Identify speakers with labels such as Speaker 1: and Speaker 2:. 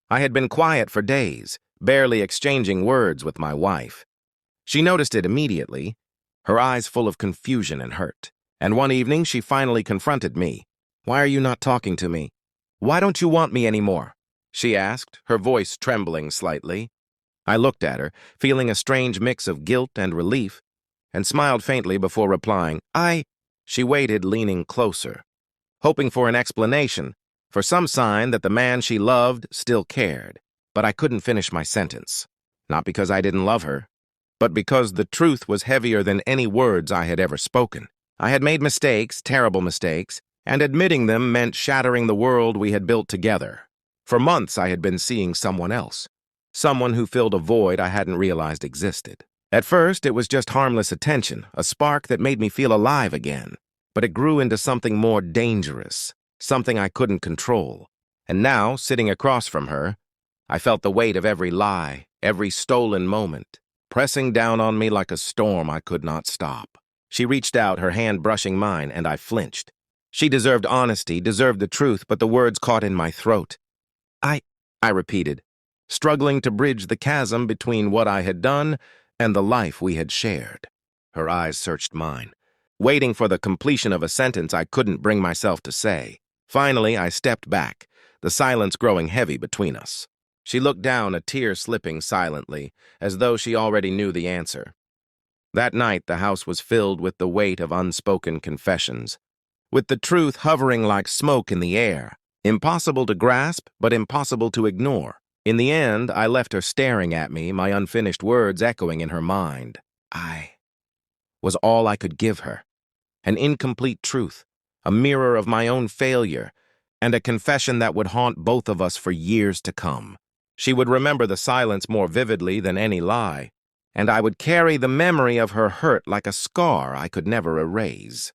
Speaker 1: I had been quiet for days, barely exchanging words with my wife. She noticed it immediately, her eyes full of confusion and hurt. And one evening, she finally confronted me. "Why are you not talking to me? Why don't you want me anymore?" she asked, her voice trembling slightly. I looked at her, feeling a strange mix of guilt and relief, and smiled faintly before replying, She waited, leaning closer, hoping for an explanation, for some sign that the man she loved still cared. But I couldn't finish my sentence. Not because I didn't love her, but because the truth was heavier than any words I had ever spoken. I had made mistakes, terrible mistakes, and admitting them meant shattering the world we had built together. For months I had been seeing someone else, someone who filled a void I hadn't realized existed. At first, it was just harmless attention, a spark that made me feel alive again. But it grew into something more dangerous, something I couldn't control. And now, sitting across from her, I felt the weight of every lie, every stolen moment, pressing down on me like a storm I could not stop. She reached out, her hand brushing mine, and I flinched. She deserved honesty, deserved the truth, but the words caught in my throat. I repeated, struggling to bridge the chasm between what I had done and the life we had shared. Her eyes searched mine, waiting for the completion of a sentence I couldn't bring myself to say. Finally, I stepped back, the silence growing heavy between us. She looked down, a tear slipping silently, as though she already knew the answer. That night, the house was filled with the weight of unspoken confessions, with the truth hovering like smoke in the air, impossible to grasp, but impossible to ignore. In the end, I left her staring at me, my unfinished words echoing in her mind. I was all I could give her, an incomplete truth, a mirror of my own failure, and a confession that would haunt both of us for years to come. She would remember the silence more vividly than any lie, and I would carry the memory of her hurt like a scar I could never erase.